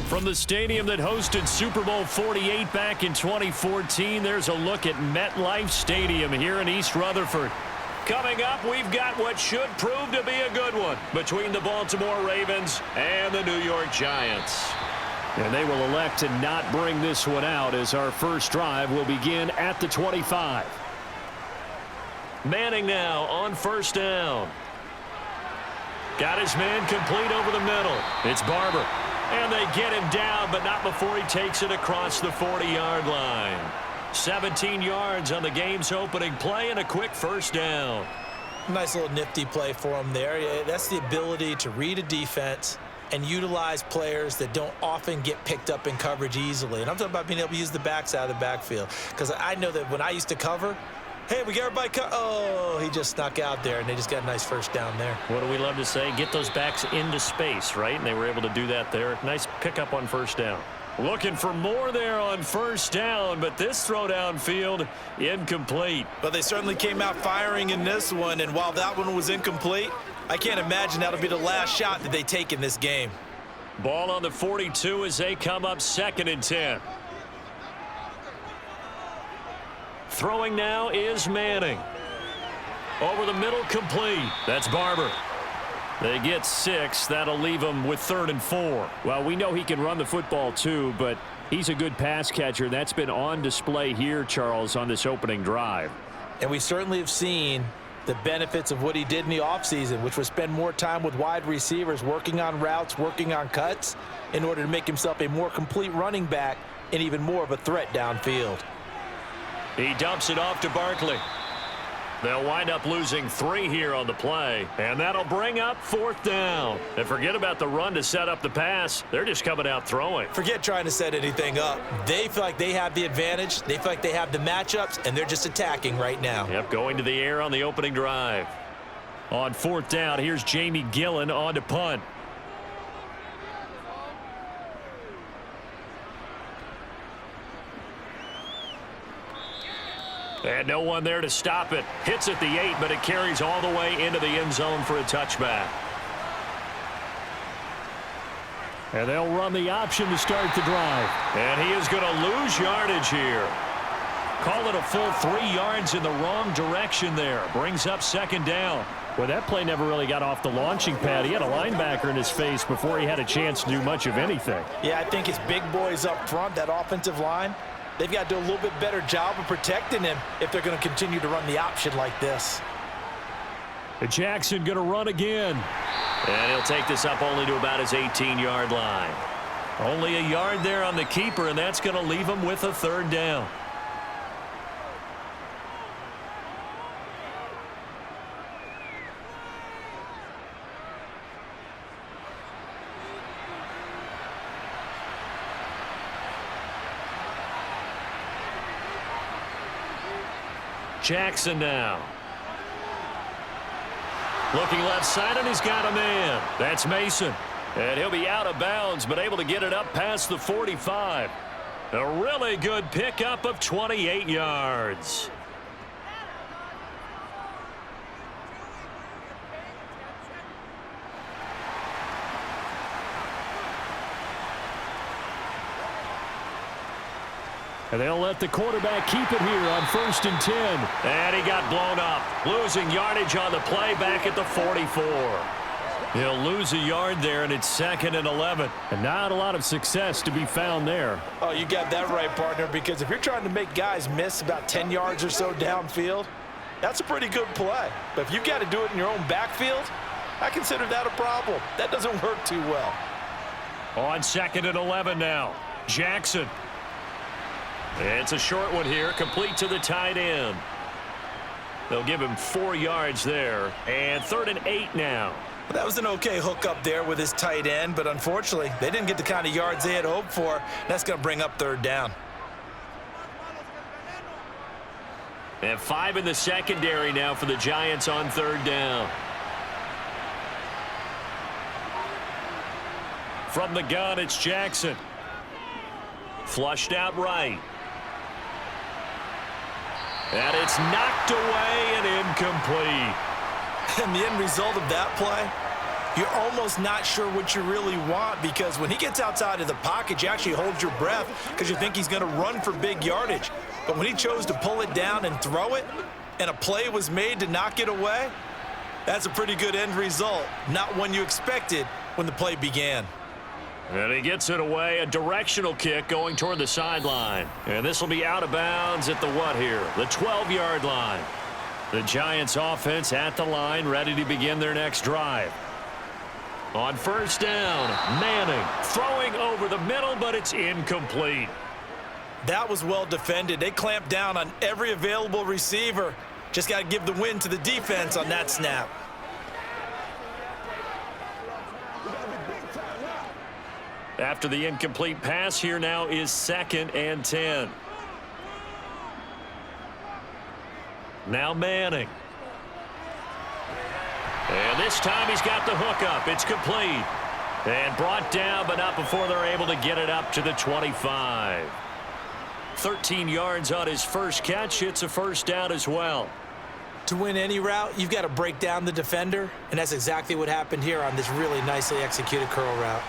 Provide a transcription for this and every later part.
From the stadium that hosted Super Bowl 48 back in 2014, there's a look at MetLife Stadium here in East Rutherford. Coming up, we've got what should prove to be a good one between the Baltimore Ravens and the New York Giants. And they will elect to not bring this one out as our first drive will begin at the 25. Manning now on first down. Got his man complete over the middle. It's Barber. And they get him down, but not before he takes it across the 40-yard line. 17 yards on the game's opening play and a quick first down. Nice little nifty play for him there. That's the ability to read a defense and utilize players that don't often get picked up in coverage easily. And I'm talking about being able to use the backs out of the backfield. Because I know that when I used to cover, hey, we got everybody oh, he just snuck out there, and they just got a nice first down there. What do we love to say? Get those backs into space, right? And they were able to do that there. Nice pickup on first down. Looking for more there on first down, but this throw downfield incomplete. But they certainly came out firing in this one, and while that one was incomplete, I can't imagine that'll be the last shot that they take in this game. Ball on the 42 as they come up 2nd and 10. Throwing now is Manning. Over the middle, complete. That's Barber. They get 6. That'll leave them with 3rd and 4. Well, we know he can run the football too, but he's a good pass catcher. That's been on display here, Charles, on this opening drive. And we certainly have seen the benefits of what he did in the offseason, which was spend more time with wide receivers, working on routes, working on cuts, in order to make himself a more complete running back and even more of a threat downfield. He dumps it off to Barkley. They'll wind up losing 3 here on the play, and that'll bring up 4th down. And forget about the run to set up the pass. They're just coming out throwing. Forget trying to set anything up. They feel like they have the advantage. They feel like they have the matchups, and they're just attacking right now. Yep, going to the air on the opening drive. On 4th down, here's Jamie Gillen on to punt. And no one there to stop it. Hits at the 8, but it carries all the way into the end zone for a touchback. And they'll run the option to start the drive. And he is going to lose yardage here. Call it a full 3 yards in the wrong direction there. Brings up 2nd down. Well, that play never really got off the launching pad. He had a linebacker in his face before he had a chance to do much of anything. Yeah, I think his big boys up front, that offensive line, they've got to do a little bit better job of protecting him if they're going to continue to run the option like this. Jackson going to run again. And he'll take this up only to about his 18-yard line. Only a yard there on the keeper, and that's going to leave him with a 3rd down. Jackson now. Looking left side, and he's got a man. That's Mason. And he'll be out of bounds, but able to get it up past the 45. A really good pickup of 28 yards. And they'll let the quarterback keep it here on 1st and 10. And he got blown up. Losing yardage on the play back at the 44. He'll lose a yard there, and it's 2nd and 11. And not a lot of success to be found there. Oh, you got that right, partner, because if you're trying to make guys miss about 10 yards or so downfield, that's a pretty good play. But if you've got to do it in your own backfield, I consider that a problem. That doesn't work too well. On 2nd and 11 now. Jackson. It's a short one here, complete to the tight end. They'll give him 4 yards there, and 3rd and 8 now. That was an okay hook up there with his tight end, but unfortunately, they didn't get the kind of yards they had hoped for. That's going to bring up 3rd down. And 5 in the secondary now for the Giants on 3rd down. From the gun, it's Jackson. Flushed out right. And it's knocked away and incomplete. And the end result of that play, you're almost not sure what you really want, because when he gets outside of the pocket, you actually hold your breath because you think he's going to run for big yardage. But when he chose to pull it down and throw it, and a play was made to knock it away, that's a pretty good end result. Not one you expected when the play began. And he gets it away, a directional kick going toward the sideline. And this will be out of bounds at the what here? The 12-yard line. The Giants offense at the line, ready to begin their next drive. On first down, Manning throwing over the middle, but it's incomplete. That was well defended. They clamped down on every available receiver. Just got to give the win to the defense on that snap. After the incomplete pass, here now is 2nd and 10. Now Manning. And this time he's got the hook up. It's complete. And brought down, but not before they're able to get it up to the 25. 13 yards on his first catch. It's a first down as well. To win any route, you've got to break down the defender, and that's exactly what happened here on this really nicely executed curl route.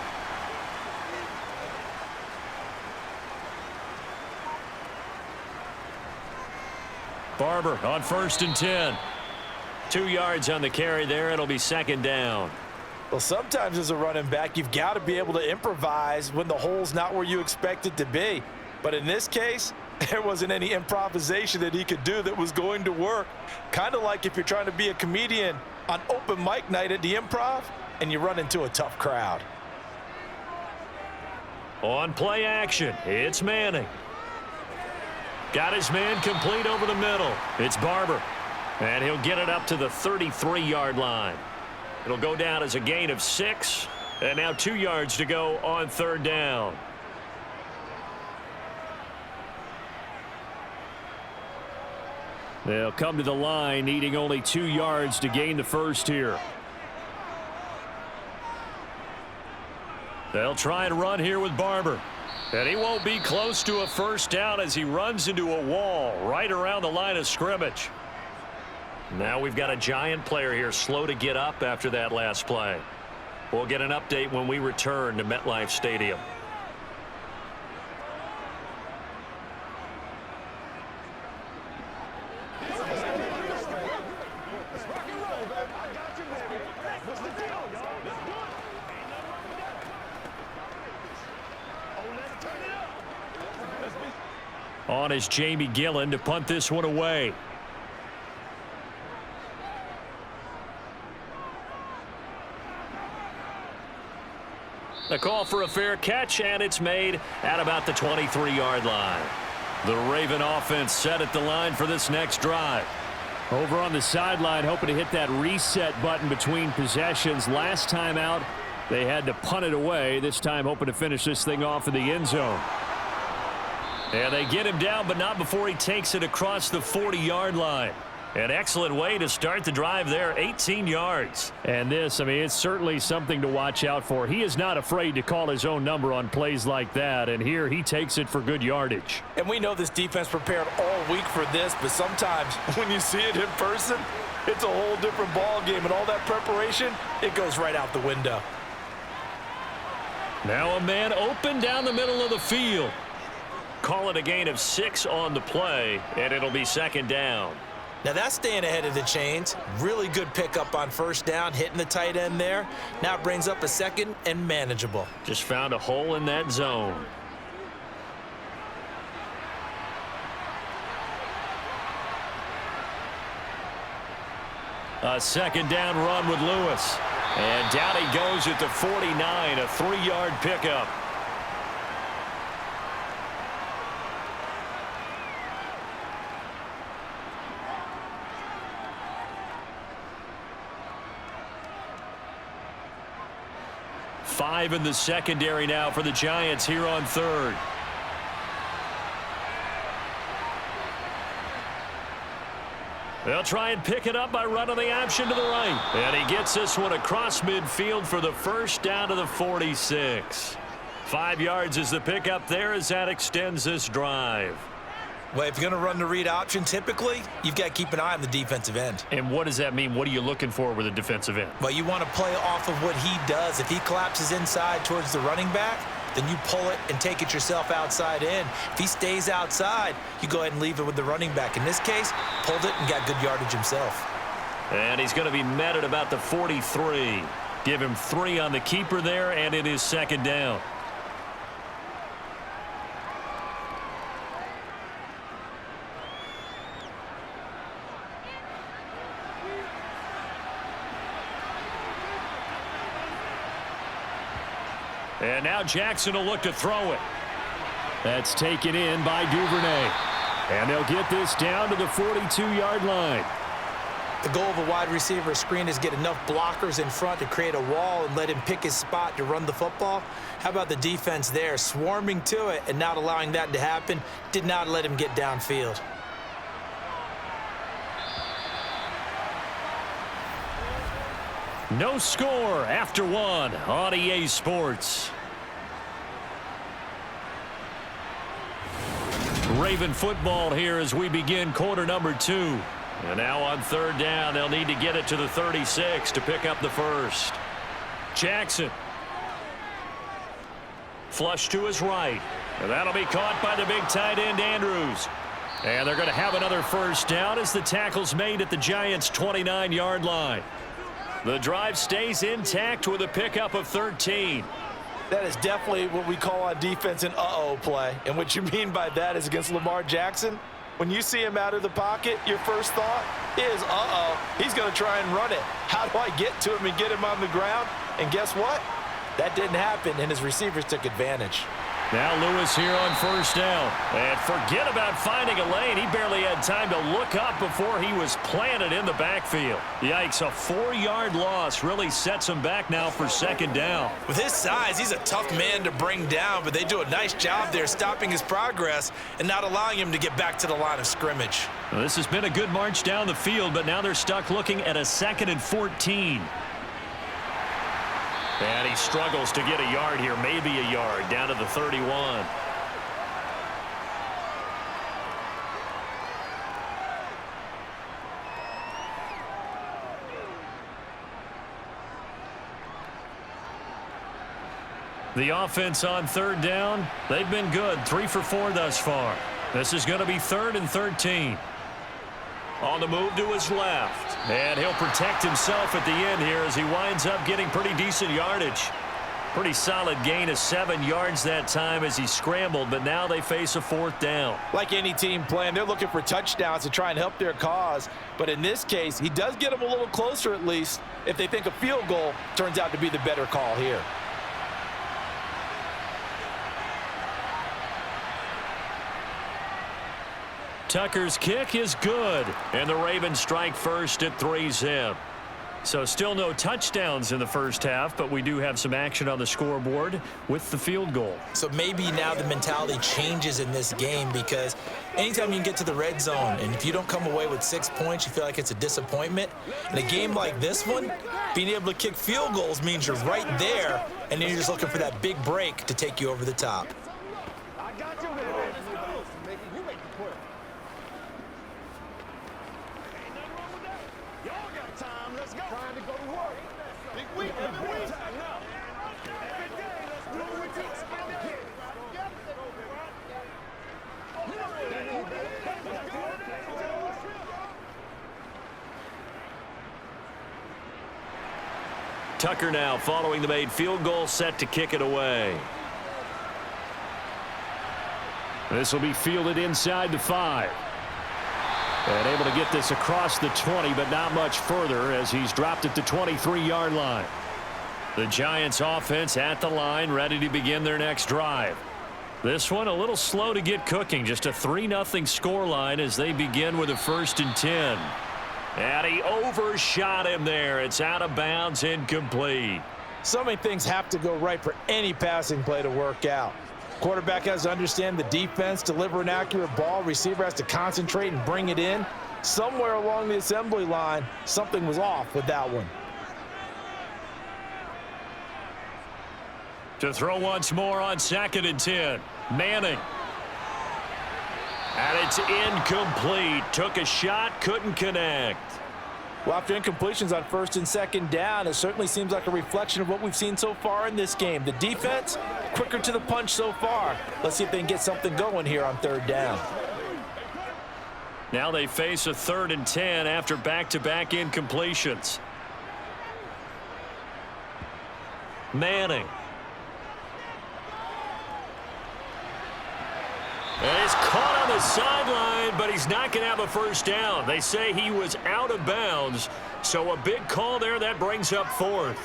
Barber on 1st and 10. 2 yards on the carry there. It'll be 2nd down. Well, sometimes as a running back, you've got to be able to improvise when the hole's not where you expect it to be. But in this case, there wasn't any improvisation that he could do that was going to work. Kind of like if you're trying to be a comedian on open mic night at the Improv and you run into a tough crowd. On play action, it's Manning. Got his man complete over the middle. It's Barber. And he'll get it up to the 33-yard line. It'll go down as a gain of 6. And now 2 yards to go on 3rd down. They'll come to the line, needing only 2 yards to gain the first here. They'll try and run here with Barber. And he won't be close to a first down as he runs into a wall right around the line of scrimmage. Now we've got a Giant player here slow to get up after that last play. We'll get an update when we return to MetLife Stadium. On is Jamie Gillen to punt this one away. The call for a fair catch, and it's made at about the 23-yard line. The Raven offense set at the line for this next drive. Over on the sideline, hoping to hit that reset button between possessions. Last time out, they had to punt it away. This time hoping to finish this thing off in the end zone. And they get him down, but not before he takes it across the 40-yard line. An excellent way to start the drive there, 18 yards. And this, I mean, it's certainly something to watch out for. He is not afraid to call his own number on plays like that, and here he takes it for good yardage. And we know this defense prepared all week for this, but sometimes when you see it in person, it's a whole different ball game, and all that preparation, it goes right out the window. Now a man open down the middle of the field. Call it a gain of 6 on the play, and it'll be 2nd down. Now that's staying ahead of the chains. Really good pickup on first down, hitting the tight end there. Now it brings up a 2nd and manageable. Just found a hole in that zone. A 2nd down run with Lewis. And down he goes at the 49, a 3-yard pickup. Five in the secondary now for the Giants here on 3rd. They'll try and pick it up by running the option to the right. And he gets this one across midfield for the first down to the 46. 5 yards is the pickup there as that extends this drive. Well, if you're going to run the read option, typically, you've got to keep an eye on the defensive end. And what does that mean? What are you looking for with a defensive end? Well, you want to play off of what he does. If he collapses inside towards the running back, then you pull it and take it yourself outside in. If he stays outside, you go ahead and leave it with the running back. In this case, pulled it and got good yardage himself. And he's going to be met at about the 43. Give him 3 on the keeper there, and it is second down. And now Jackson will look to throw it. That's taken in by Duvernay. And they'll get this down to the 42-yard line. The goal of a wide receiver screen is get enough blockers in front to create a wall and let him pick his spot to run the football. How about the defense there, swarming to it and not allowing that to happen? Did not let him get downfield. No score after 1 on EA Sports. Raven football here as we begin quarter number 2. And now on third down, they'll need to get it to the 36 to pick up the first. Jackson. Flush to his right. And that'll be caught by the big tight end, Andrews. And they're going to have another first down as the tackle's made at the Giants' 29-yard line. The drive stays intact with a pickup of 13. That is definitely what we call on defense an uh-oh play. And what you mean by that is against Lamar Jackson, when you see him out of the pocket, your first thought is, uh-oh, he's going to try and run it. How do I get to him and get him on the ground? And guess what? That didn't happen, and his receivers took advantage. Now Lewis here on first down. And forget about finding a lane. He barely had time to look up before he was planted in the backfield. Yikes, a 4-yard loss really sets him back now for second down. With his size, he's a tough man to bring down, but they do a nice job there stopping his progress and not allowing him to get back to the line of scrimmage. Well, this has been a good march down the field, but now they're stuck looking at a 2nd and 14. And he struggles to get a yard here, maybe a yard, down to the 31. The offense on third down, they've been good, 3 for 4 thus far. This is going to be 3rd and 13. On the move to his left. And he'll protect himself at the end here as he winds up getting pretty decent yardage. Pretty solid gain of 7 yards that time as he scrambled, but now they face a 4th down. Like any team playing, they're looking for touchdowns to try and help their cause. But in this case, he does get them a little closer at least if they think a field goal turns out to be the better call here. Tucker's kick is good, and the Ravens strike first at 3-zip. So still no touchdowns in the first half, but we do have some action on the scoreboard with the field goal. So maybe now the mentality changes in this game because anytime you can get to the red zone and if you don't come away with 6 points, you feel like it's a disappointment. In a game like this one, being able to kick field goals means you're right there, and then you're just looking for that big break to take you over the top. Tucker now following the made field goal, set to kick it away. This will be fielded inside the 5. And able to get this across the 20, but not much further as he's dropped at the 23-yard line. The Giants offense at the line, ready to begin their next drive. This one a little slow to get cooking, just a 3-0 scoreline as they begin with a 1st and 10. And he overshot him there. It's out of bounds, incomplete. So many things have to go right for any passing play to work out. Quarterback has to understand the defense, deliver an accurate ball. Receiver has to concentrate and bring it in. Somewhere along the assembly line, something was off with that one. To throw once more on 2nd and 10. Manning. And it's incomplete. Took a shot, couldn't connect. Well, after incompletions on first and second down, it certainly seems like a reflection of what we've seen so far in this game. The defense, quicker to the punch so far. Let's see if they can get something going here on third down. Now they face a 3rd and 10 after back-to-back incompletions. Manning. And he's caught on the sideline, but he's not going to have a first down. They say he was out of bounds, so a big call there. That brings up 4th.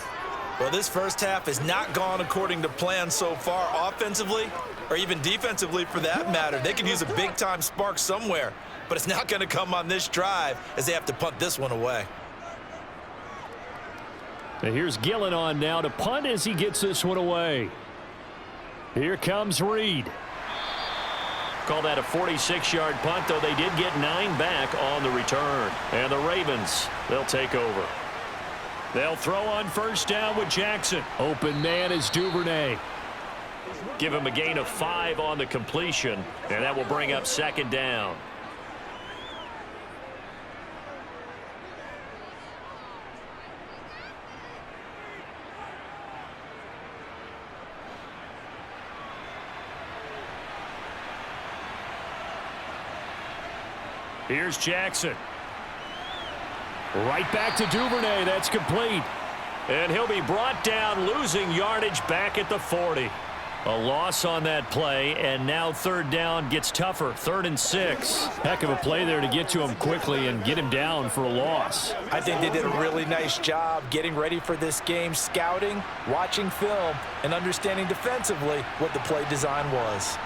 Well, this first half has not gone according to plan so far offensively, or even defensively for that matter. They could use a big-time spark somewhere, but it's not going to come on this drive as they have to punt this one away. Now here's Gillen on now to punt as he gets this one away. Here comes Reed. Call that a 46-yard punt, though they did get 9 back on the return. And the Ravens, they'll take over. They'll throw on first down with Jackson. Open man is Duvernay. Give him a gain of 5 on the completion, and that will bring up 2nd down. Here's Jackson. Right back to Duvernay. That's complete. And he'll be brought down, losing yardage back at the 40. A loss on that play, and now 3rd down gets tougher. 3rd and 6. Heck of a play there to get to him quickly and get him down for a loss. I think they did a really nice job getting ready for this game, scouting, watching film, and understanding defensively what the play design was.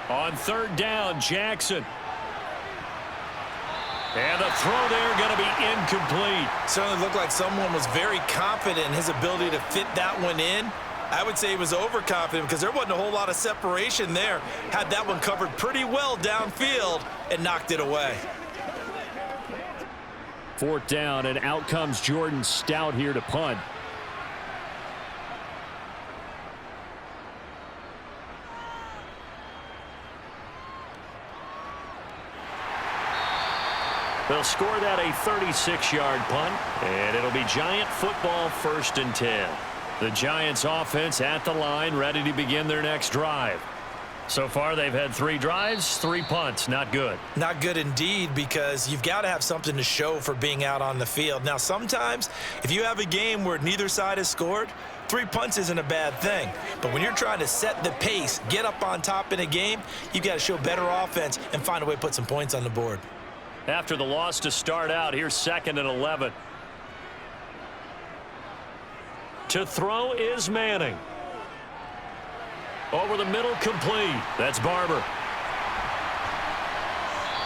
On 3rd down, Jackson. And the throw there going to be incomplete. Certainly looked like someone was very confident in his ability to fit that one in. I would say he was overconfident because there wasn't a whole lot of separation there. Had that one covered pretty well downfield and knocked it away. 4th down, and out comes Jordan Stout here to punt. They'll score that a 36-yard punt, and it'll be Giant football 1st and 10. The Giants offense at the line, ready to begin their next drive. So far, they've had 3 drives, 3 punts. Not good. Not good indeed, because you've got to have something to show for being out on the field. Now, sometimes, if you have a game where neither side has scored, 3 punts isn't a bad thing. But when you're trying to set the pace, get up on top in a game, you've got to show better offense and find a way to put some points on the board. After the loss to start out, here's 2nd and 11. To throw is Manning. Over the middle, complete. That's Barber.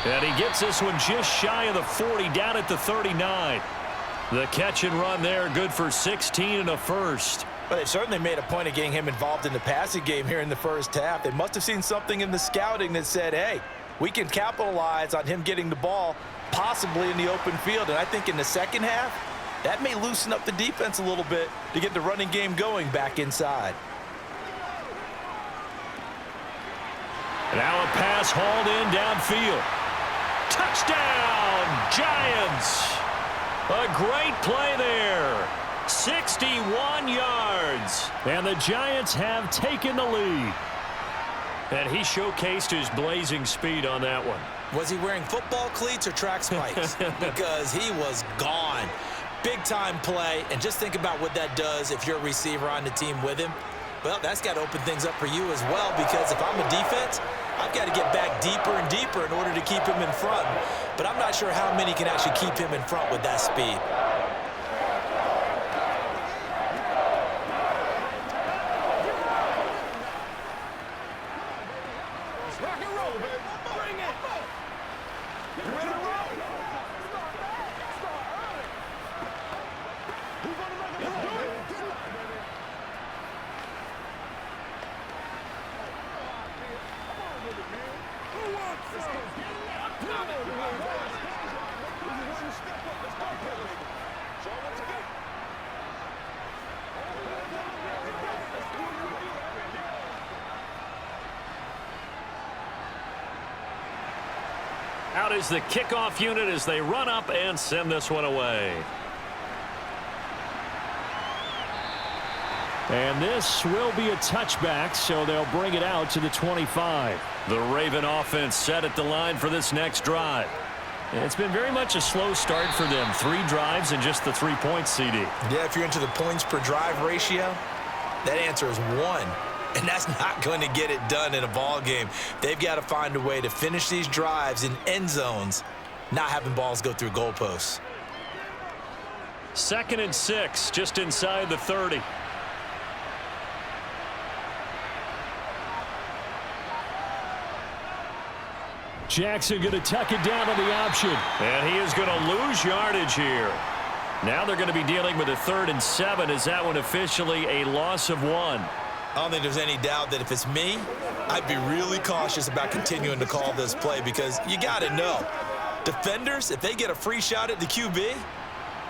And he gets this one just shy of the 40, down at the 39. The catch and run there, good for 16 and a first. Well, they've certainly made a point of getting him involved in the passing game here in the first half. They must have seen something in the scouting that said, hey, we can capitalize on him getting the ball possibly in the open field. And I think in the second half, that may loosen up the defense a little bit to get the running game going back inside. Now a pass hauled in downfield. Touchdown, Giants. A great play there. 61 yards. And the Giants have taken the lead. And he showcased his blazing speed on that one. Was he wearing football cleats or track spikes? Because he was gone. Big-time play, and just think about what that does if you're a receiver on the team with him. Well, that's got to open things up for you as well, because if I'm a defense, I've got to get back deeper and deeper in order to keep him in front. But I'm not sure how many can actually keep him in front with that speed. Out is the kickoff unit as they run up and send this one away. And this will be a touchback, so they'll bring it out to the 25. The Raven offense set at the line for this next drive. It's been very much a slow start for them. 3 drives and just the 3 points, CD. Yeah, if you're into the points per drive ratio, that answer is 1. And that's not going to get it done in a ball game. They've got to find a way to finish these drives in end zones, not having balls go through goalposts. 2nd and 6, just inside the 30. Jackson going to tuck it down on the option. And he is going to lose yardage here. Now they're going to be dealing with a 3rd and 7. Is that one officially a loss of 1? I don't think there's any doubt that if it's me, I'd be really cautious about continuing to call this play because you got to know, defenders, if they get a free shot at the QB,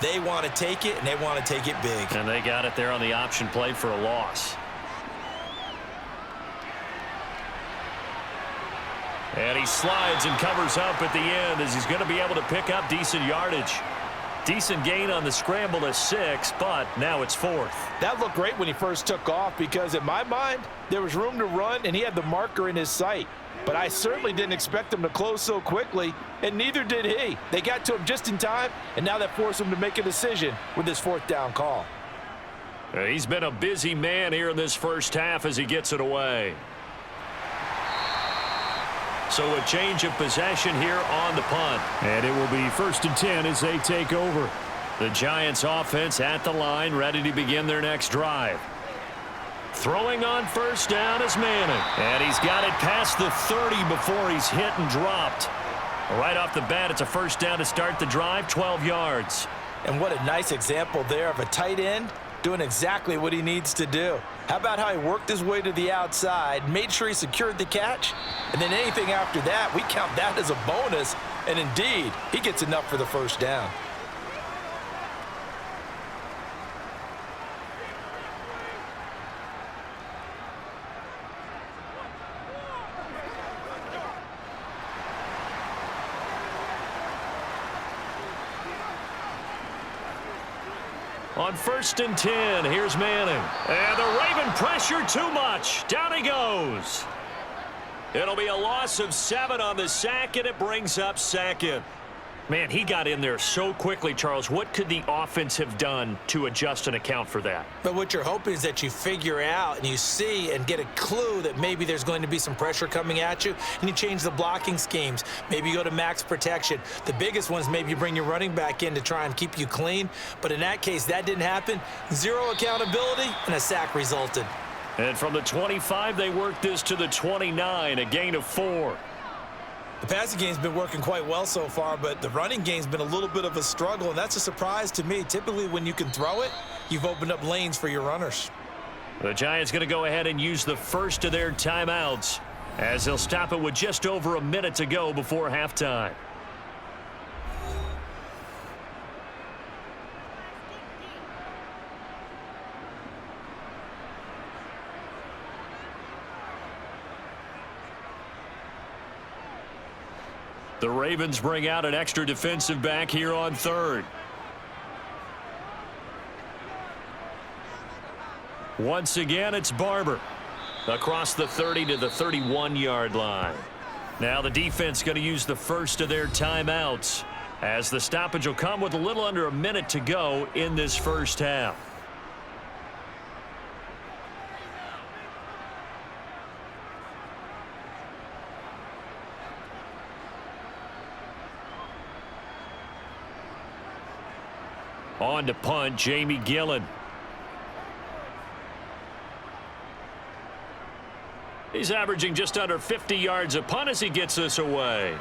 they want to take it, and they want to take it big. And they got it there on the option play for a loss. And he slides and covers up at the end as he's going to be able to pick up decent yardage. Decent gain on the scramble to 6, but now it's 4th. That looked great when he first took off because, in my mind, there was room to run, and he had the marker in his sight. But I certainly didn't expect him to close so quickly, and neither did he. They got to him just in time, and now that forced him to make a decision with his 4th down call. He's been a busy man here in this first half as he gets it away. So a change of possession here on the punt. And it will be 1st and 10 as they take over. The Giants offense at the line, ready to begin their next drive. Throwing on 1st down is Manning. And he's got it past the 30 before he's hit and dropped. Right off the bat, it's a 1st down to start the drive, 12 yards. And what a nice example there of a tight end doing exactly what he needs to do. How about how he worked his way to the outside, made sure he secured the catch, and then anything after that, we count that as a bonus, and indeed, he gets enough for the 1st down. On 1st and 10, here's Manning. And the Raven pressure too much. Down he goes. It'll be a loss of 7 on the sack, and it brings up 2nd. Man, he got in there so quickly, Charles. What could the offense have done to adjust and account for that? But what you're hoping is that you figure out and you see and get a clue that maybe there's going to be some pressure coming at you, and you change the blocking schemes. Maybe you go to max protection. The biggest one is maybe you bring your running back in to try and keep you clean. But in that case, that didn't happen. 0 accountability, and a sack resulted. And from the 25, they worked this to the 29, a gain of 4. The passing game's been working quite well so far, but the running game's been a little bit of a struggle, and that's a surprise to me. Typically, when you can throw it, you've opened up lanes for your runners. The Giants going to go ahead and use the first of their timeouts as they'll stop it with just over a minute to go before halftime. The Ravens bring out an extra defensive back here on 3rd. Once again, it's Barber across the 30 to the 31-yard line. Now the defense going to use the first of their timeouts as the stoppage will come with a little under a minute to go in this first half. On to punt, Jamie Gillen. He's averaging just under 50 yards a punt as he gets this away.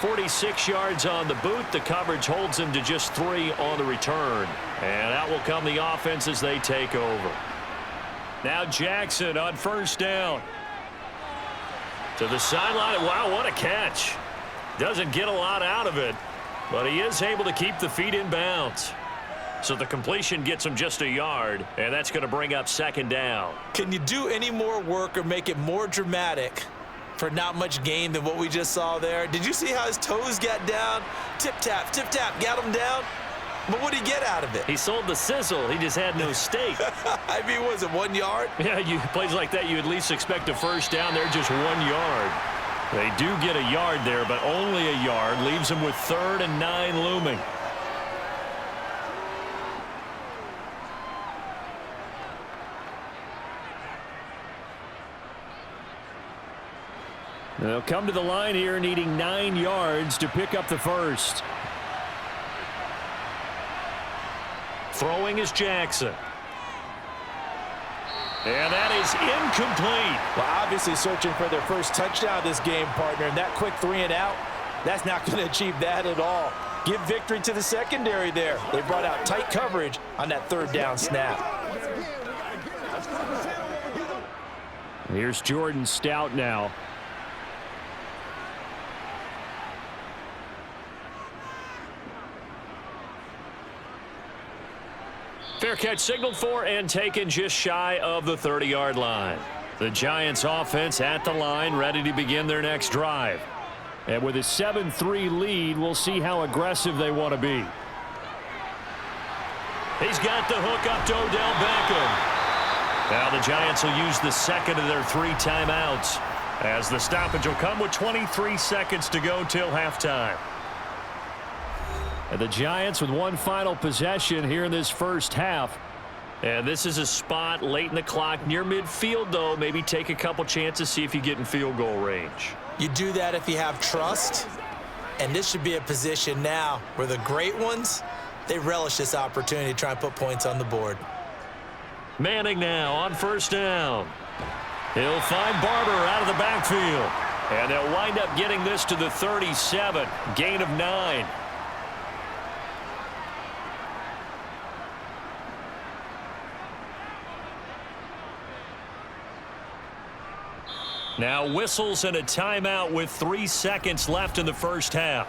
46 yards on the boot. The coverage holds him to just 3 on the return. And out will come the offense as they take over. Now Jackson on 1st down. To the sideline. Wow, what a catch. Doesn't get a lot out of it, but he is able to keep the feet in bounds. So the completion gets him just a yard, and that's going to bring up 2nd down. Can you do any more work or make it more dramatic for not much gain than what we just saw there. Did you see how his toes got down? Tip-tap, got him down. But what did he get out of it? He sold the sizzle. He just had no steak. I mean, was it 1 yard? Yeah, plays like that, you at least expect a first down. They're just 1 yard. They do get a yard there, but only a yard. Leaves them with 3rd and 9 looming. They'll come to the line here needing 9 yards to pick up the first. Throwing is Jackson. And that is incomplete. Well, obviously searching for their first touchdown this game, partner. And that quick 3 and out, that's not going to achieve that at all. Give victory to the secondary there. They brought out tight coverage on that 3rd down snap. Here's Jordan Stout now. Fair catch signaled for and taken just shy of the 30-yard line. The Giants offense at the line, ready to begin their next drive. And with a 7-3 lead, we'll see how aggressive they want to be. He's got the hook up to Odell Beckham. Now the Giants will use the second of their 3 timeouts, as the stoppage will come with 23 seconds to go till halftime. And the Giants with 1 final possession here in this first half. And this is a spot late in the clock near midfield, though. Maybe take a couple chances, see if you get in field goal range. You do that if you have trust. And this should be a position now where the great ones, they relish this opportunity to try and put points on the board. Manning now on first down. He'll find Barber out of the backfield. And they'll wind up getting this to the 37. Gain of 9. Now whistles and a timeout with 3 seconds left in the first half.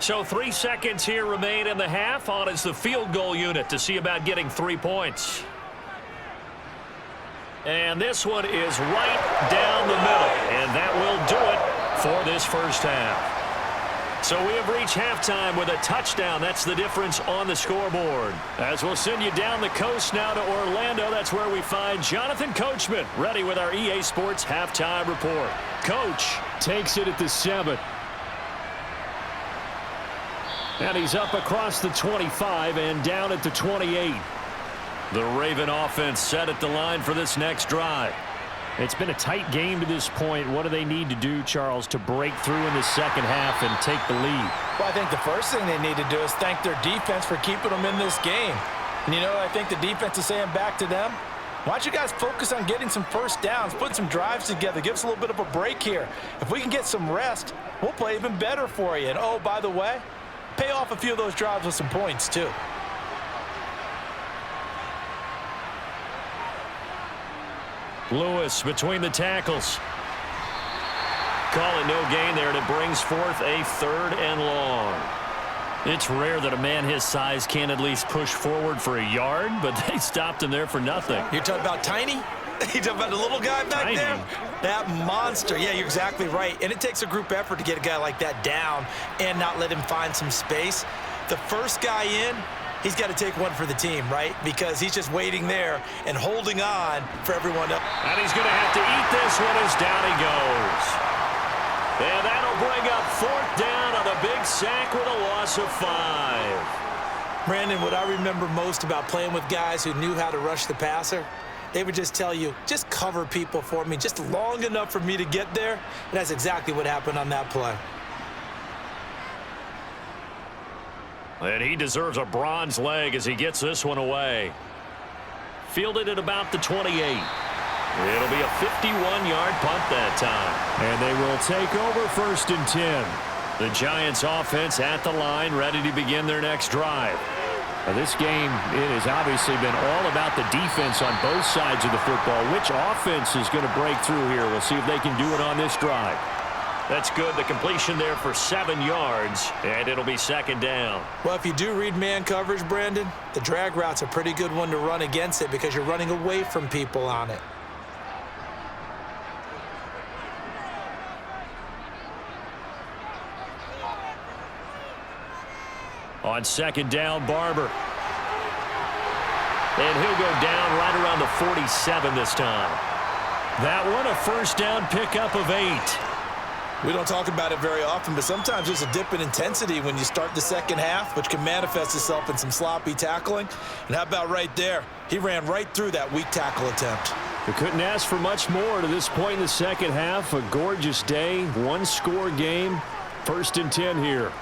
So 3 seconds here remain in the half. On is the field goal unit to see about getting 3 points. And this one is right down the middle. And that will do it for this first half. So we have reached halftime with a touchdown. That's the difference on the scoreboard. As we'll send you down the coast now to Orlando, that's where we find Jonathan Coachman, ready with our EA Sports halftime report. Coach Takes it at the 7. And he's up across the 25 and down at the 28. The Raven offense set at the line for this next drive. It's been a tight game to this point. What do they need to do, Charles, to break through in the second half and take the lead? Well, I think the first thing they need to do is thank their defense for keeping them in this game. And, you know, I think the defense is saying back to them, why don't you guys focus on getting some first downs, put some drives together, give us a little bit of a break here. If we can get some rest, we'll play even better for you. And, oh, by the way, pay off a few of those drives with some points, too. Lewis between the tackles. Call it no gain there, and it brings forth a 3rd and long. It's rare that a man his size can at least push forward for a yard, but they stopped him there for nothing. You're talking about Tiny? You're talking about the little guy back Tiny. there? That monster. Yeah, you're exactly right. And it takes a group effort to get a guy like that down and not let him find some space. The first guy in, he's got to take one for the team, right? Because he's just waiting there and holding on for everyone else. And he's going to have to eat this one as down he goes. And that'll bring up 4th down on a big sack with a loss of 5. Brandon, what I remember most about playing with guys who knew how to rush the passer, they would just tell you, just cover people for me, just long enough for me to get there. And that's exactly what happened on that play. And he deserves a bronze leg as he gets this one away. Fielded at about the 28. It'll be a 51-yard punt that time. And they will take over 1st and 10. The Giants offense at the line, ready to begin their next drive. Now, this game, it has obviously been all about the defense on both sides of the football. Which offense is going to break through here? We'll see if they can do it on this drive. That's good. The completion there for 7 yards, and it'll be second down. Well, if you do read man coverage, Brandon, the drag route's a pretty good one to run against it because you're running away from people on it. On second down, Barber. And he'll go down right around the 47 this time. That one, a first down pickup of 8. We don't talk about it very often, but sometimes there's a dip in intensity when you start the second half, which can manifest itself in some sloppy tackling. And how about right there? He ran right through that weak tackle attempt. We couldn't ask for much more to this point in the second half. A gorgeous day, one-score game. 1st and 10 here.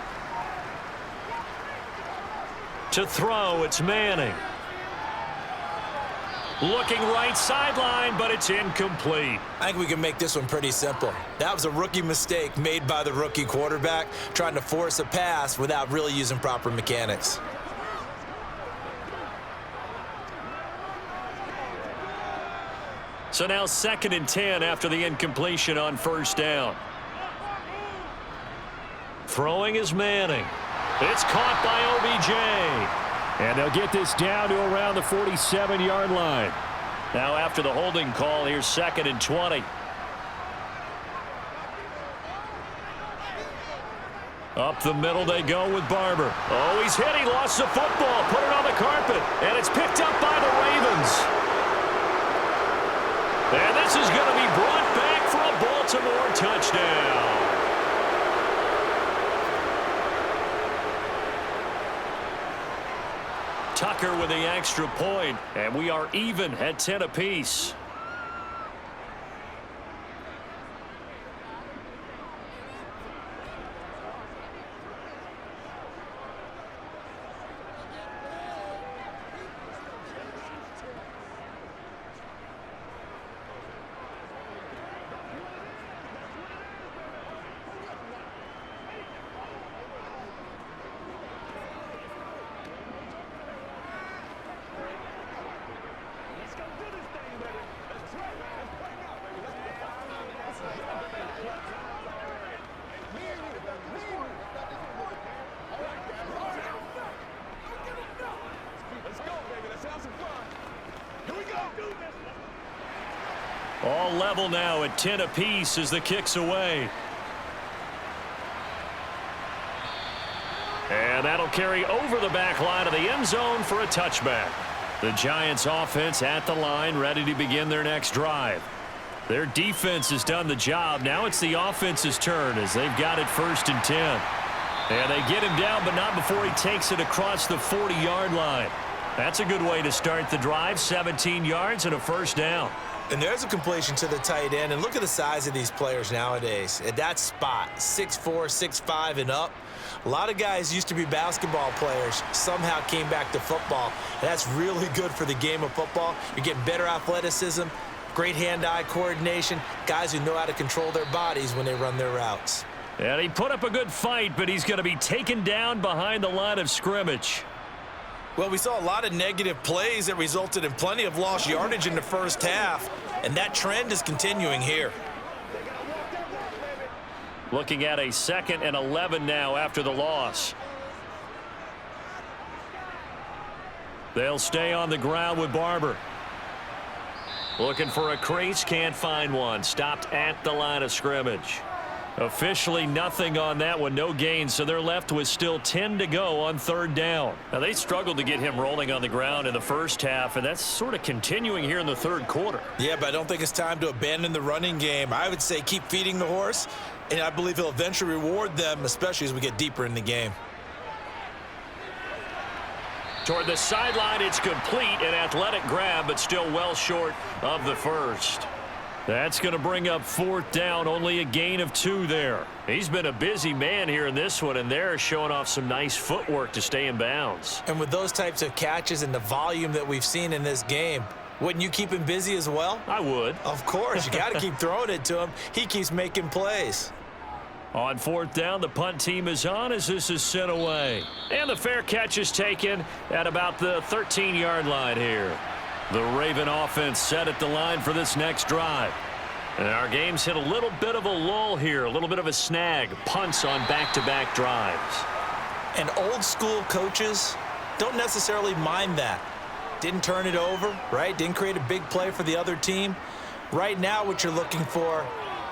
To throw, it's Manning. Looking right sideline, but it's incomplete. I think we can make this one pretty simple. That was a rookie mistake made by the rookie quarterback, trying to force a pass without really using proper mechanics. So now 2nd and 10 after the incompletion on first down. Throwing is Manning. It's caught by OBJ. And they'll get this down to around the 47-yard line. Now after the holding call, here's 2nd and 20. Up the middle they go with Barber. Oh, he's hit. He lost the football. Put it on the carpet. And it's picked up by the Ravens. And this is going to be brought back for a Baltimore touchdown. Tucker with the extra point, and we are even at 10 apiece. All level now at 10 apiece as the kick's away. And that'll carry over the back line of the end zone for a touchback. The Giants offense at the line, ready to begin their next drive. Their defense has done the job. Now it's the offense's turn as they've got it 1st and 10. And they get him down, but not before he takes it across the 40-yard line. That's a good way to start the drive. 17 yards and a first down. And there's a completion to the tight end. And look at the size of these players nowadays. At that spot, 6'4", 6'5", and up. A lot of guys used to be basketball players, somehow came back to football. And that's really good for the game of football. You're getting better athleticism, great hand-eye coordination, guys who know how to control their bodies when they run their routes. And he put up a good fight, but he's going to be taken down behind the line of scrimmage. Well, we saw a lot of negative plays that resulted in plenty of lost yardage in the first half, and that trend is continuing here. Looking at a 2nd and 11 now after the loss. They'll stay on the ground with Barber. Looking for a crease, can't find one. Stopped at the line of scrimmage. Officially nothing on that one, no gain, so they're left with still 10 to go on 3rd down. Now, they struggled to get him rolling on the ground in the first half, and that's sort of continuing here in the 3rd quarter. Yeah, but I don't think it's time to abandon the running game. I would say keep feeding the horse, and I believe he'll eventually reward them, especially as we get deeper in the game. Toward the sideline, it's complete, an athletic grab, but still well short of the first. That's going to bring up 4th down, only a gain of 2 there. He's been a busy man here in this one, and they're showing off some nice footwork to stay in bounds. And with those types of catches and the volume that we've seen in this game, wouldn't you keep him busy as well? I would. Of course. You got to keep throwing it to him. He keeps making plays. On fourth down, the punt team is on as this is sent away. And the fair catch is taken at about the 13-yard line here. The Raven offense set at the line for this next drive. And our game's hit a little bit of a lull here, a little bit of a snag. Punts on back-to-back drives. And old school coaches don't necessarily mind that. Didn't turn it over, right? Didn't create a big play for the other team. Right now what you're looking for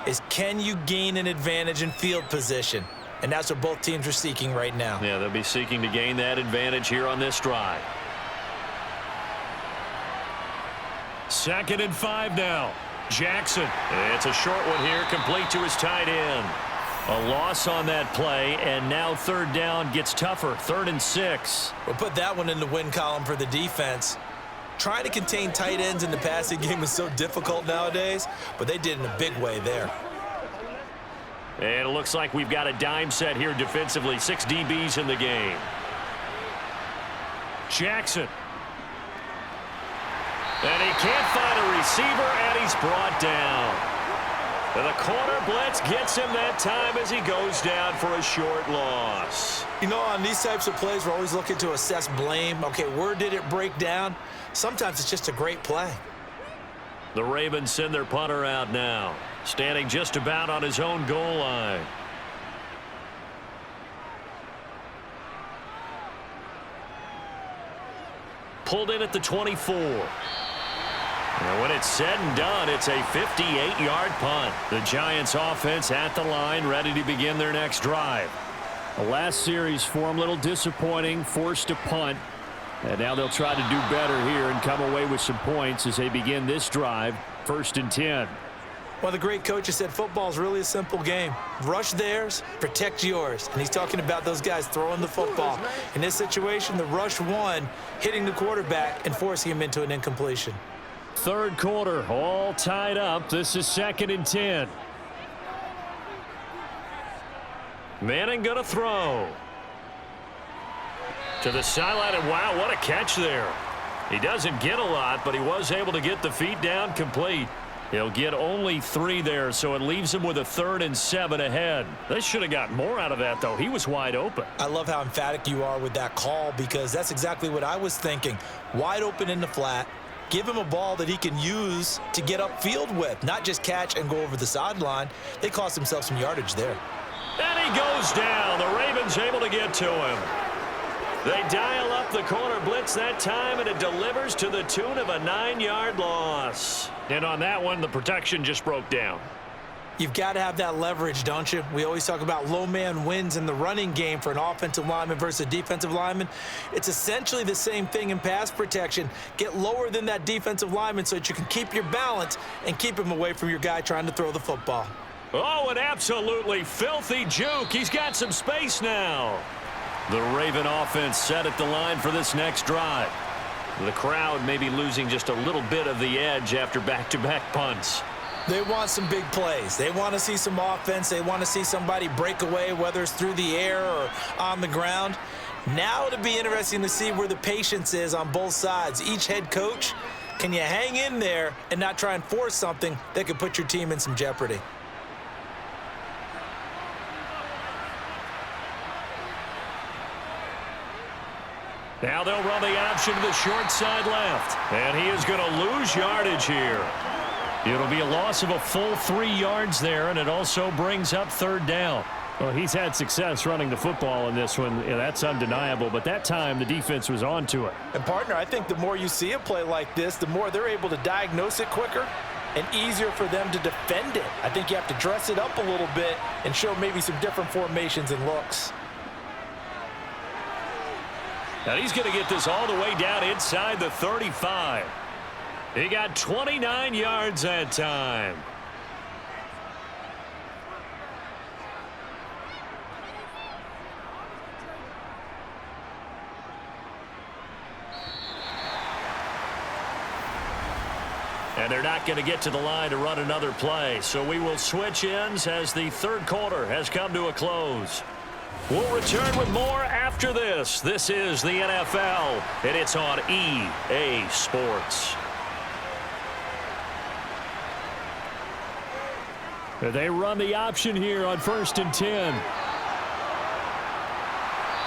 is, can you gain an advantage in field position? And that's what both teams are seeking right now. Yeah, they'll be seeking to gain that advantage here on this drive. 2nd and 5 now. Jackson. It's a short one here, complete to his tight end. A loss on that play, and now 3rd down gets tougher. 3rd and 6. We'll put that one in the win column for the defense. Trying to contain tight ends in the passing game is so difficult nowadays, but they did in a big way there. And it looks like we've got a dime set here defensively. 6 DBs in the game. Jackson. And he can't find a receiver, and he's brought down. And the corner blitz gets him that time as he goes down for a short loss. You know, on these types of plays, we're always looking to assess blame. Okay, where did it break down? Sometimes it's just a great play. The Ravens send their punter out now, standing just about on his own goal line. Pulled in at the 24. And when it's said and done, it's a 58-yard punt. The Giants offense at the line, ready to begin their next drive. The last series for them, a little disappointing, forced to punt. And now they'll try to do better here and come away with some points as they begin this drive. 1st and 10. Well, the great coach has said football is really a simple game. Rush theirs, protect yours. And he's talking about those guys throwing the football. In this situation, the rush one, hitting the quarterback and forcing him into an incompletion. 3rd quarter, all tied up. This is 2nd and 10. Manning gonna throw. To the sideline, and wow, what a catch there. He doesn't get a lot, but he was able to get the feet down complete. He'll get only 3 there, so it leaves him with a 3rd and 7 ahead. They should have got more out of that, though. He was wide open. I love how emphatic you are with that call, because that's exactly what I was thinking. Wide open in the flat. Give him a ball that he can use to get upfield with, not just catch and go over the sideline. They cost themselves some yardage there. And he goes down. The Ravens able to get to him. They dial up the corner blitz that time, and it delivers to the tune of a 9-yard loss. And on that one, the protection just broke down. You've got to have that leverage, don't you? We always talk about low man wins in the running game for an offensive lineman versus a defensive lineman. It's essentially the same thing in pass protection. Get lower than that defensive lineman so that you can keep your balance and keep him away from your guy trying to throw the football. Oh, an absolutely filthy juke. He's got some space now. The Raven offense set at the line for this next drive. The crowd may be losing just a little bit of the edge after back-to-back punts. They want some big plays. They want to see some offense. They want to see somebody break away, whether it's through the air or on the ground. Now it'll be interesting to see where the patience is on both sides. Each head coach, can you hang in there and not try and force something that could put your team in some jeopardy? Now they'll run the option to the short side left. And he is going to lose yardage here. It'll be a loss of a full 3 yards there, and it also brings up 3rd down. Well, he's had success running the football in this one. Yeah, that's undeniable. But that time, the defense was on to it. And, partner, I think the more you see a play like this, the more they're able to diagnose it quicker and easier for them to defend it. I think you have to dress it up a little bit and show maybe some different formations and looks. And he's going to get this all the way down inside the 35. He got 29 yards that time. And they're not going to get to the line to run another play. So we will switch ends as the 3rd quarter has come to a close. We'll return with more after this. This is the NFL, and it's on EA Sports. They run the option here on 1st and 10.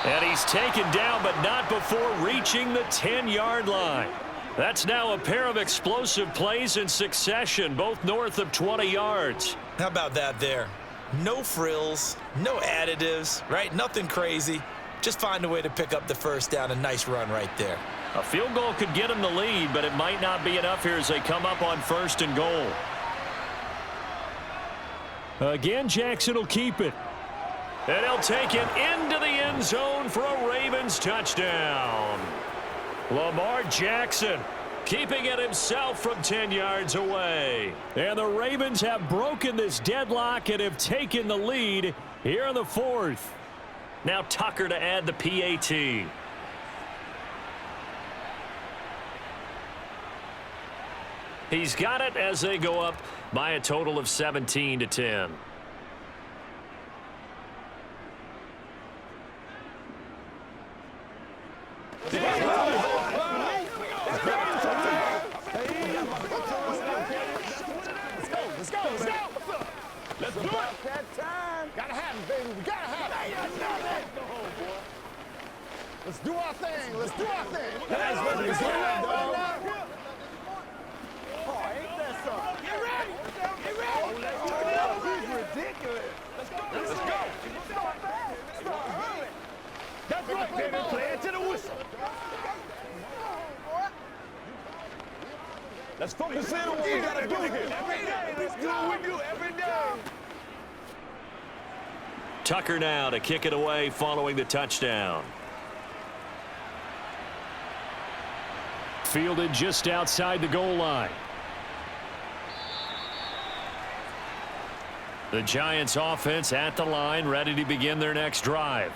And he's taken down, but not before reaching the 10-yard line. That's now a pair of explosive plays in succession, both north of 20 yards. How about that there? No frills, no additives, right? Nothing crazy. Just find a way to pick up the first down. A nice run right there. A field goal could get him the lead, but it might not be enough here as they come up on 1st and goal. Again, Jackson will keep it. And he'll take it into the end zone for a Ravens touchdown. Lamar Jackson keeping it himself from 10 yards away. And the Ravens have broken this deadlock and have taken the lead here in the 4th. Now Tucker to add the PAT. He's got it as they go up by a total of 17-10. Let's do it. That time. Gotta have it, baby. We gotta have it. Let's do our thing. Let's do our thing. Let's do it, dog. Oh, ain't that something? Get ready. Get ready. He's ridiculous. Let's go. Let's go. That's right, baby. Play it to the whistle. Let's focus in on what we gotta do here. Every day. Let's do what we do every day. Tucker now to kick it away following the touchdown. Fielded just outside the goal line. The Giants offense at the line, ready to begin their next drive.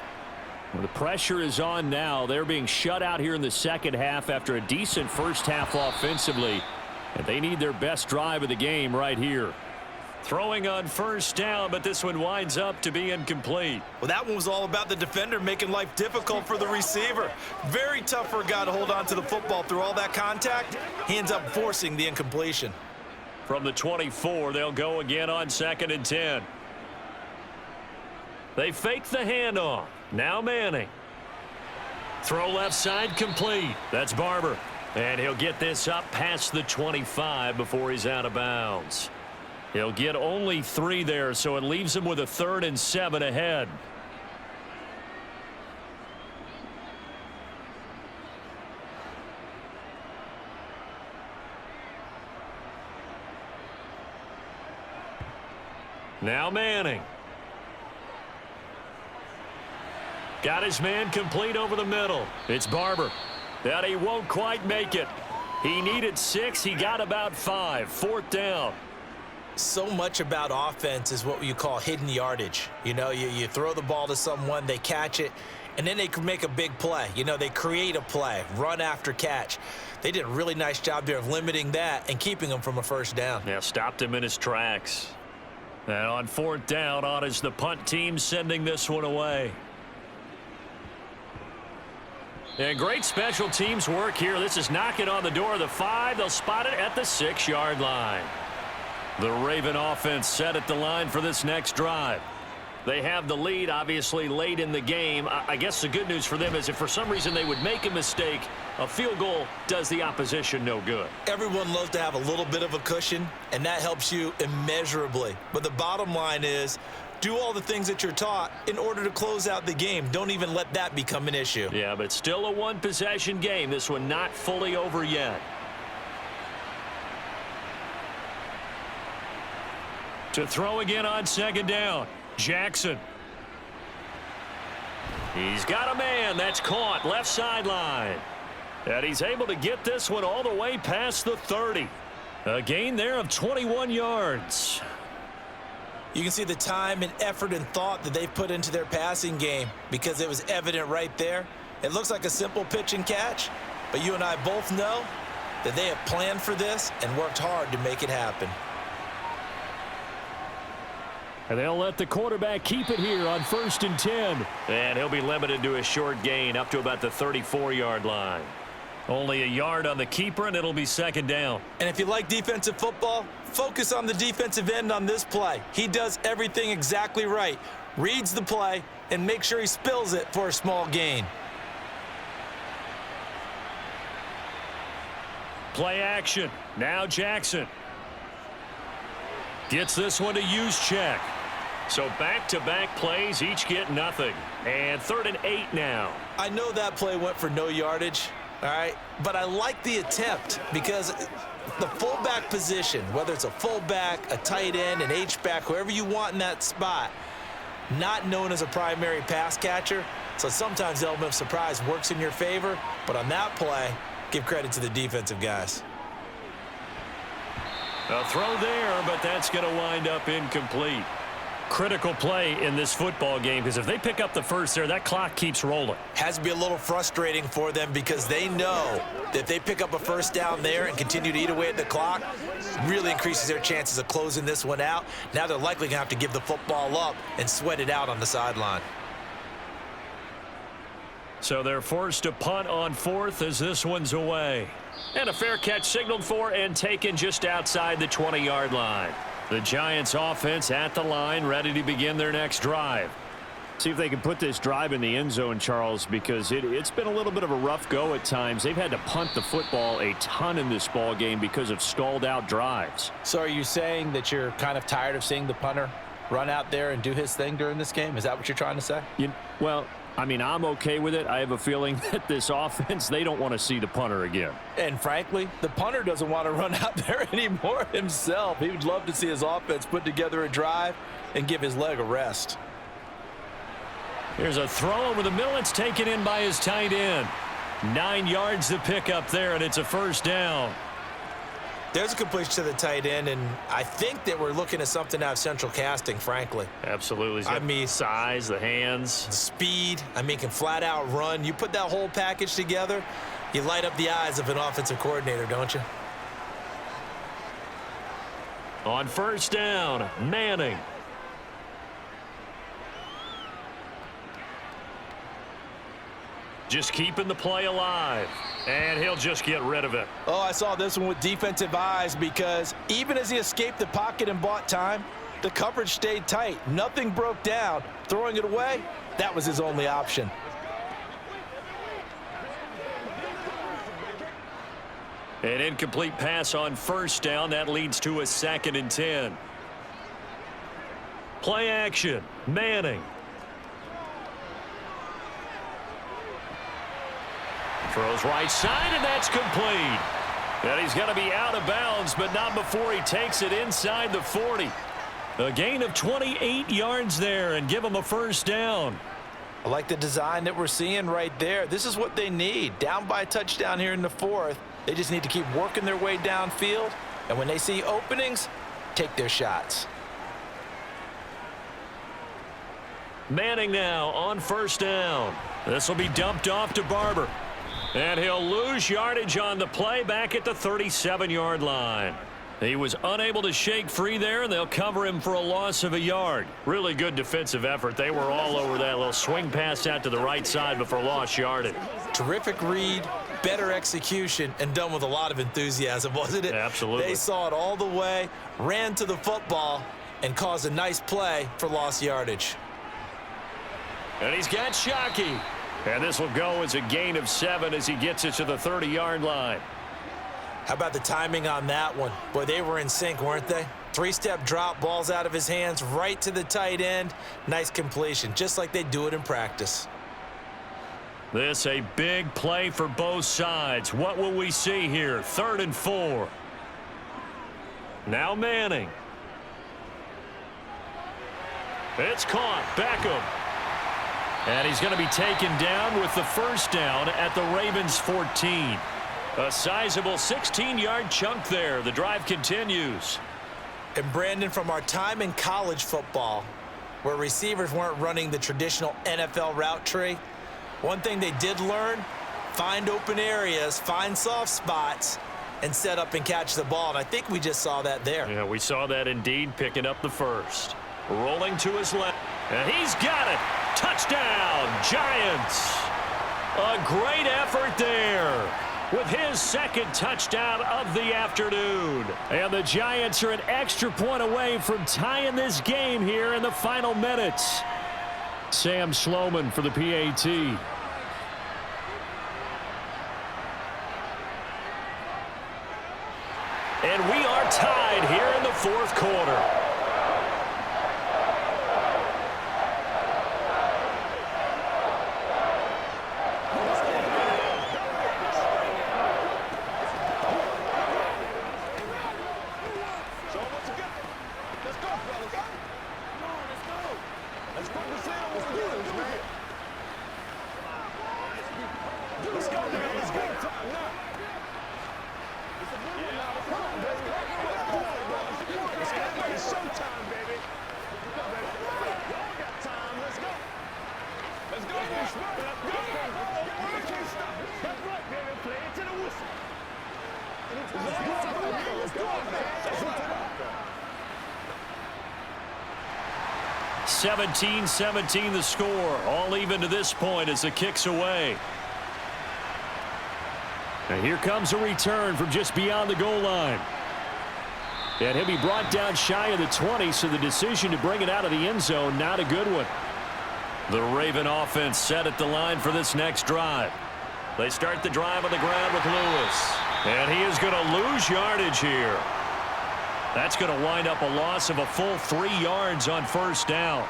Well, the pressure is on now. They're being shut out here in the second half after a decent first half offensively. And they need their best drive of the game right here. Throwing on 1st down, but this one winds up to be incomplete. Well, that one was all about the defender making life difficult for the receiver. Very tough for a guy to hold on to the football through all that contact. He ends up forcing the incompletion. From the 24, they'll go again on 2nd and 10. They fake the handoff. Now Manning. Throw left side complete. That's Barber. And he'll get this up past the 25 before he's out of bounds. He'll get only 3 there, so it leaves him with a 3rd and 7 ahead. Now Manning. Got his man complete over the middle. It's Barber. And he won't quite make it. He needed 6. He got about 5. 4th down. So much about offense is what you call hidden yardage. You know, you throw the ball to someone, they catch it, and then they can make a big play. You know, they create a play, run after catch. They did a really nice job there of limiting that and keeping him from a 1st down. Yeah, stopped him in his tracks. And on 4th down, on is the punt team sending this one away. And great special teams work here. This is knocking on the door of the 5. They'll spot it at the 6-yard line. The Raven offense set at the line for this next drive. They have the lead, obviously, late in the game. I guess the good news for them is if for some reason they would make a mistake, a field goal does the opposition no good. Everyone loves to have a little bit of a cushion, and that helps you immeasurably. But the bottom line is, do all the things that you're taught in order to close out the game. Don't even let that become an issue. Yeah, but still a one-possession game. This one not fully over yet. To throw again on 2nd down. Jackson. He's got a man. That's caught. Left sideline. And he's able to get this one all the way past the 30. A gain there of 21 yards. You can see the time and effort and thought that they've put into their passing game because it was evident right there. It looks like a simple pitch and catch, but you and I both know that they have planned for this and worked hard to make it happen. And they'll let the quarterback keep it here on 1st and 10. And he'll be limited to a short gain up to about the 34-yard line. Only a yard on the keeper, and it'll be 2nd down. And if you like defensive football, Focus on the defensive end on this play. He does everything exactly right. Reads the play and makes sure he spills it for a small gain. Play action. Now Jackson. Gets this one to Juszczyk. So back-to-back plays, each get nothing. And 3rd and 8 now. I know that play went for no yardage, all right? But I like the attempt because the fullback position, whether it's a fullback, a tight end, an H-back, whoever you want in that spot, not known as a primary pass catcher. So sometimes the element of surprise works in your favor. But on that play, give credit to the defensive guys. A throw there, but that's going to wind up incomplete. Critical play in this football game because if they pick up the first there, that clock keeps rolling. Has to be a little frustrating for them because they know that if they pick up a first down there and continue to eat away at the clock, really increases their chances of closing this one out. Now they're likely going to have to give the football up and sweat it out on the sideline. So they're forced to punt on 4th as this one's away. And a fair catch signaled for and taken just outside the 20-yard line. The Giants offense at the line, ready to begin their next drive. See if they can put this drive in the end zone, Charles, because it's been a little bit of a rough go at times. They've had to punt the football a ton in this ball game because of stalled out drives. So are you saying that you're kind of tired of seeing the punter run out there and do his thing during this game? Is that what you're trying to say? Well, I mean, I'm okay with it. I have a feeling that this offense, they don't want to see the punter again. And frankly, the punter doesn't want to run out there anymore himself. He would love to see his offense put together a drive and give his leg a rest. Here's a throw over the middle. It's taken in by his tight end. 9 yards to pick up there, and it's a first down. There's a completion to the tight end, and I think that we're looking at something out of central casting, frankly. Absolutely. I mean, size, the hands. Speed. I mean, can flat out run. You put that whole package together, you light up the eyes of an offensive coordinator, don't you? On first down, Manning. Just keeping the play alive. And he'll just get rid of it. Oh, I saw this one with defensive eyes because even as he escaped the pocket and bought time, the coverage stayed tight. Nothing broke down. Throwing it away, that was his only option. An incomplete pass on first down. That leads to a 2nd and 10. Play action. Manning. Throws right side, and that's complete. And he's going to be out of bounds, but not before he takes it inside the 40. A gain of 28 yards there, and give him a first down. I like the design that we're seeing right there. This is what they need. Down by a touchdown here in the 4th. They just need to keep working their way downfield. And when they see openings, take their shots. Manning now on first down. This will be dumped off to Barber. And he'll lose yardage on the play back at the 37-yard line. He was unable to shake free there, and they'll cover him for a loss of a yard. Really good defensive effort. They were all over that little swing pass out to the right side before lost yardage. Terrific read, better execution, and done with a lot of enthusiasm, wasn't it? Absolutely. They saw it all the way, ran to the football, and caused a nice play for lost yardage. And he's got Shockey. And this will go as a gain of 7 as he gets it to the 30-yard line. How about the timing on that one? Boy, they were in sync, weren't they? 3-step drop, balls out of his hands, right to the tight end. Nice completion, just like they do it in practice. This a big play for both sides. What will we see here? 3rd and 4. Now Manning. It's caught. Beckham. And he's going to be taken down with the first down at the Ravens 14. A sizable 16-yard chunk there. The drive continues. And Brandon, from our time in college football, where receivers weren't running the traditional NFL route tree, one thing they did learn, find open areas, find soft spots, and set up and catch the ball. And I think we just saw that there. Yeah, we saw that indeed, picking up the first. Rolling to his left. And he's got it. Touchdown, Giants. A great effort there. with his second touchdown of the afternoon. And the Giants are an extra point away from tying this game here in the final minutes. Sam Sloman for the PAT. And we are tied here in the fourth quarter. (17-17) the score, all even to this point as the kick's away. And here comes a return from just beyond the goal line. And he'll be brought down shy of the 20, so the decision to bring it out of the end zone, not a good one. The Raven offense set at the line for this next drive. They start the drive on the ground with Lewis. And he is going to lose yardage here. That's going to wind up a loss of a full 3 yards on first down.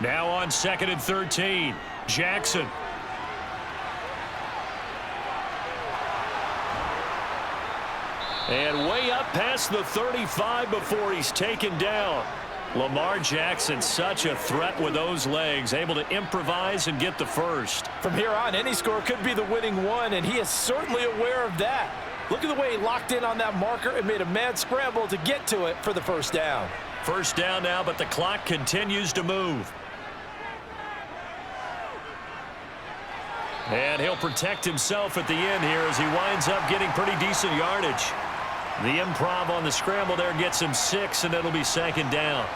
Now on 2nd and 13, Jackson. And way up past the 35 before he's taken down. Lamar Jackson, such a threat with those legs, able to improvise and get the first. From here on, any score could be the winning one, and he is certainly aware of that. Look at the way he locked in on that marker and made a mad scramble to get to it for the first down. First down now, but the clock continues to move. And he'll protect himself at the end here as he winds up getting pretty decent yardage. The improv on the scramble there gets him 6, and it'll be 2nd down.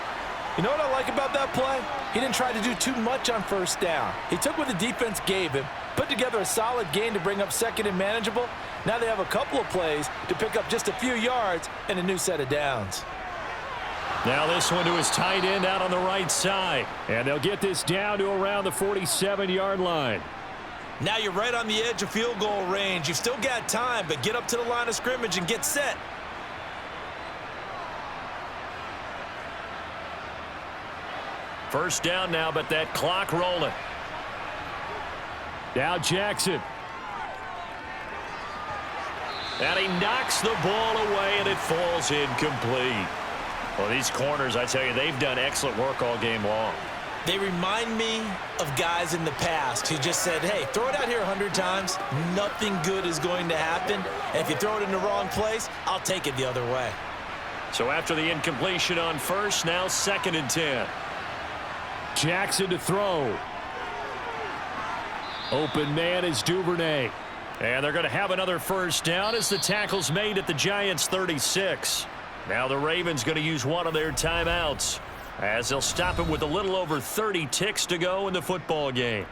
You know what I like about that play? He didn't try to do too much on first down. He took what the defense gave him, put together a solid gain to bring up 2nd and manageable. Now they have a couple of plays to pick up just a few yards and a new set of downs. Now this one to his tight end out on the right side. And they'll get this down to around the 47-yard line. Now you're right on the edge of field goal range. You've still got time, but get up to the line of scrimmage and get set. First down now, but that clock rolling. Now Jackson. And he knocks the ball away, and it falls incomplete. Well, these corners, I tell you, they've done excellent work all game long. They remind me of guys in the past who just said, hey, throw it out here 100 times. Nothing good is going to happen. And if you throw it in the wrong place, I'll take it the other way. So after the incompletion on first, now 2nd and 10. Jackson to throw. Open man is Duvernay. And they're going to have another first down as the tackle's made at the Giants' 36. Now the Ravens going to use one of their timeouts, as they'll stop it with a little over 30 ticks to go in the football game.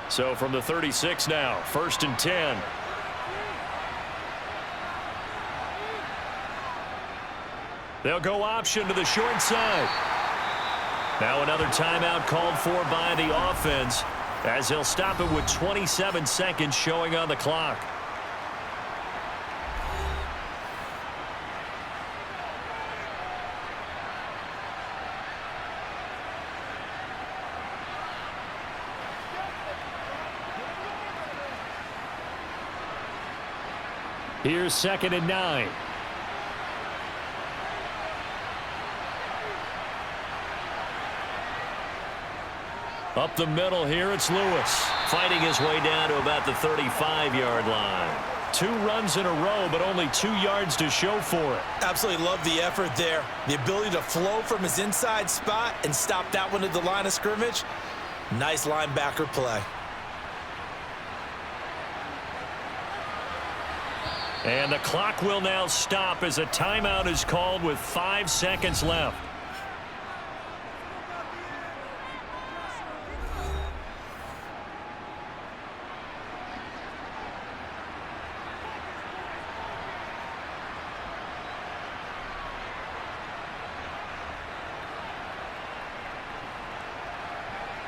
So from the 36 now, 1st and 10. They'll go option to the short side. Now another timeout called for by the offense, as he'll stop it with 27 seconds showing on the clock. Here's 2nd and 9. Up the middle here, it's Lewis. Fighting his way down to about the 35-yard line. 2 runs in a row, but only 2 yards to show for it. Absolutely love the effort there. The ability to flow from his inside spot and stop that one at the line of scrimmage. Nice linebacker play. And the clock will now stop as a timeout is called with 5 seconds left.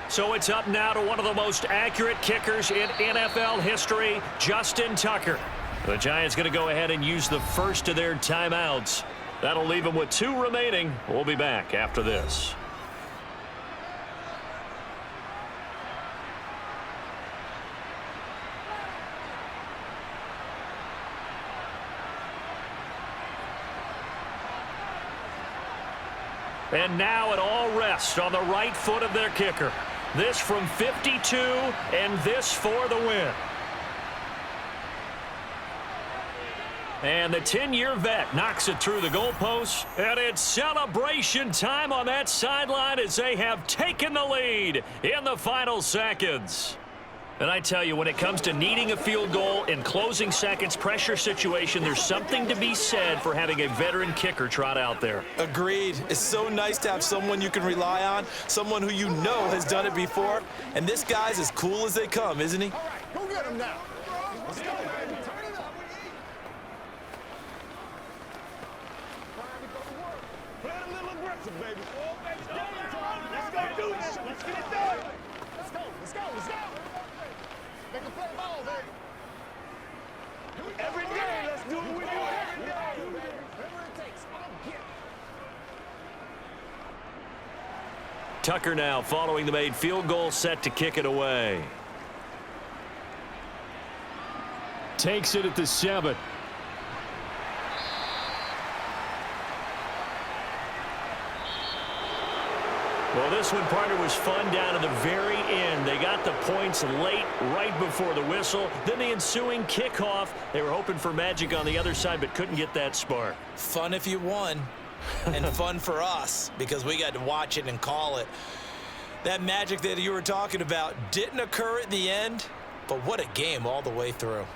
So it's up now to one of the most accurate kickers in NFL history, Justin Tucker. The Giants going to go ahead and use the first of their timeouts. That'll leave them with 2 remaining. We'll be back after this. And now it all rests on the right foot of their kicker. This from 52, and this for the win. And the 10-year vet knocks it through the goalpost. And it's celebration time on that sideline as they have taken the lead in the final seconds. And I tell you, when it comes to needing a field goal in closing seconds, pressure situation, there's something to be said for having a veteran kicker trot out there. Agreed. It's so nice to have someone you can rely on, someone who you know has done it before. And this guy's as cool as they come, isn't he? All right, go get him now. Let's go, baby. Turn it up. Play a little aggressive, baby. Let's go do this. Let's get it done. Let's go. Let's go. Let's go. Make a play ball, baby. Every day, let's do it with you. Every day, whatever it takes. I'll get it. Tucker now following the made field goal, set to kick it away. Takes it at the 7. Well, this one, partner, was fun down to the very end. They got the points late, right before the whistle. Then the ensuing kickoff. They were hoping for magic on the other side, but couldn't get that spark. Fun if you won, and fun for us because we got to watch it and call it. That magic that you were talking about didn't occur at the end, but what a game all the way through.